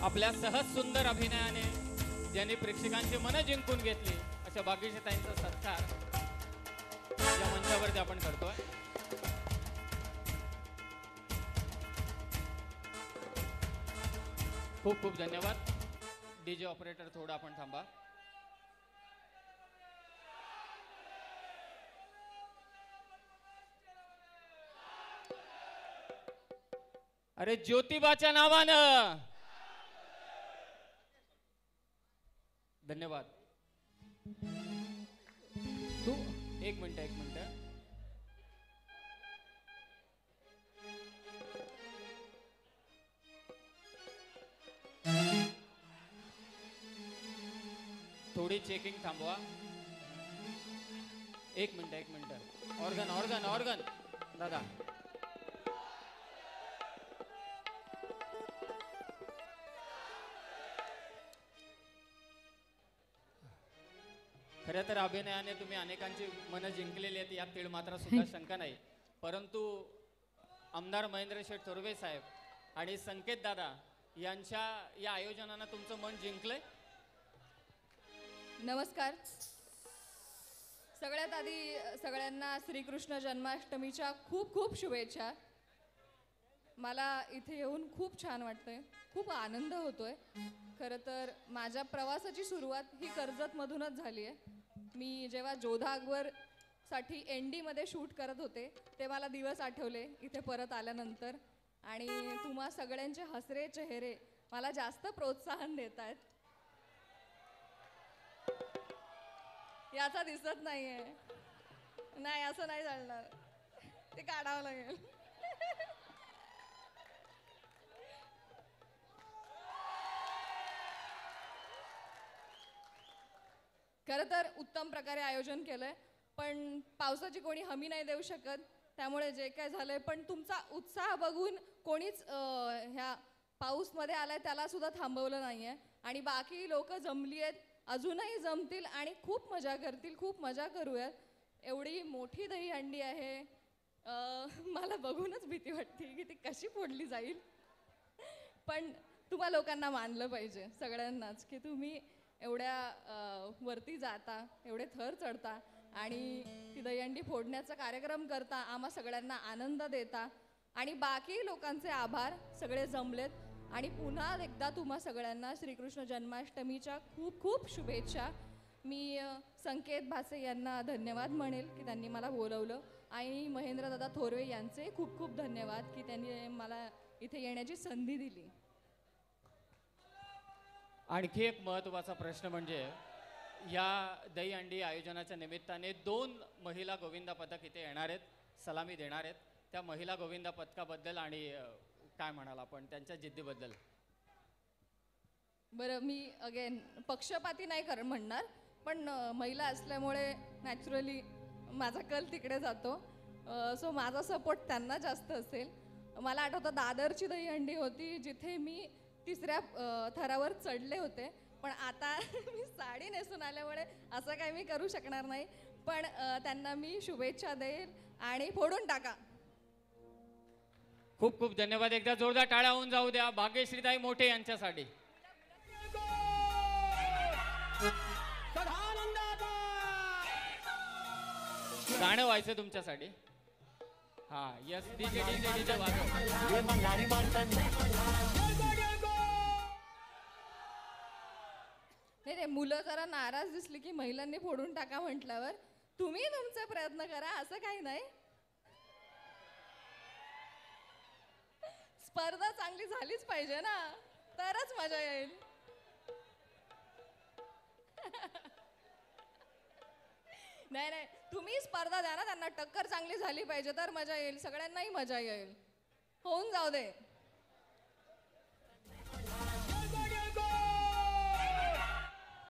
आपल्या सहज सुंदर अभिनयाने ज्यांनी प्रेक्षकांची मन जिंकून घेतली अशा भाग्यश्रीताईंचा सत्कार या मंचावरती आपण करतोय. खूप खूप धन्यवाद. डीजे ऑपरेटर थोडा आपण थांबा. अरे ज्योतिबाच्या नावानं धन्यवाद. तू एक मिनिट थोडी चेकिंग थांबवा. एक मिनिट ऑर्गन दादा. खरं तर अभिनयाने तुम्ही अनेकांची मन जिंकलेली आहेत यात तीळ मात्र सुद्धा शंका नाही. परंतु आमदार महेंद्र शेठ थोरवे साहेब आणि संकेत दादा यांच्या या आयोजनानं तुमचं मन जिंकलंय. नमस्कार. सगळ्यात आधी सगळ्यांना श्रीकृष्ण जन्माष्टमीच्या खूप खूप शुभेच्छा. मला इथे येऊन खूप छान वाटतंय, खूप आनंद होतोय. खरं तर माझ्या प्रवासाची सुरुवात ही कर्जतमधूनच झाली आहे. मी जेव्हा जोधा अकबर साठी ND मध्ये शूट करत होते ते मला दिवस आठवले इथे परत आल्यानंतर. आणि तुम्हा सगळ्यांचे हसरे चेहरे मला जास्त प्रोत्साहन देत आहेत. याचा दिसत नाहीये. नाही, असं नाही चालणार, ते काढावं लागेल. खरं तर उत्तम प्रकारे आयोजन केलंय, पण पावसाची कोणी हमी नाही देऊ शकत. त्यामुळे जे काय झालंय, पण तुमचा उत्साह बघून कोणीच ह्या पाऊसमध्ये आलाय त्याला सुद्धा थांबवलं नाहीये. आणि बाकी लोक जमली आहेत, अजूनही जमतील आणि खूप मजा करतील. खूप मजा करूयात. एवढी मोठी दहीहंडी आहे, मला बघूनच भीती वाटते की ती कशी फोडली जाईल. पण तुम्हा लोकांना मानलं पाहिजे सगळ्यांनाच की तुम्ही एवढ्या वरती जाता, एवढे थर चढता आणि ती दहीहंडी फोडण्याचा कार्यक्रम करता, आम्हा सगळ्यांना आनंद देता. आणि बाकी लोकांचे आभार, सगळे जमलेत. आणि पुन्हा एकदा तुम्हा सगळ्यांना श्रीकृष्ण जन्माष्टमीच्या खूप खूप शुभेच्छा. मी संकेत भासे यांना धन्यवाद म्हणेल की त्यांनी मला बोलवलं. आणि महेंद्रदादा थोरवे यांचे खूप खूप धन्यवाद की त्यांनी मला इथे येण्याची संधी दिली. आणखी एक महत्त्वाचा प्रश्न म्हणजे या दहीहंडी आयोजनाच्या निमित्ताने 2 महिला गोविंदा पदक इथे येणार आहेत, सलामी देणार आहेत. त्या महिला गोविंदा पदकाबद्दल आणि काय म्हणाल आपण त्यांच्या जिद्दीबद्दल? बरं, मी अगेन पक्षपाती नाही म्हणणार, पण महिला असल्यामुळे नॅचरली माझा कल तिकडे जातो. सो माझा सपोर्ट त्यांना जास्त असेल. मला आठवतं दादरची दहीहंडी होती जिथे मी 3ऱ्या थरावर चढले होते, पण आता मी साडी नेसून आल्यामुळे असं काही मी करू शकणार नाही. पण त्यांना मी शुभेच्छा देईल आणि फोडून टाका. खूप खूप धन्यवाद. एकदा जोरदार टाळ्या होऊन जाऊ द्या भाग्यश्रीताई मोठे यांच्यासाठी. गाणं व्हायचं तुमच्यासाठी. हा, यस, डीजे डीजे डीजे नाही, मुलं जरा नाराज दिसली की महिलांनी फोडून टाका म्हटल्यावर तुम्ही तुमचे प्रयत्न करा, असं काही नाही. स्पर्धा चांगली झालीच पाहिजे ना, तरच मजा येईल. नाही, तुम्ही स्पर्धा द्या ना त्यांना, टक्कर चांगली झाली पाहिजे तर मजा येईल, सगळ्यांनाही मजा येईल. होऊन जाऊ दे.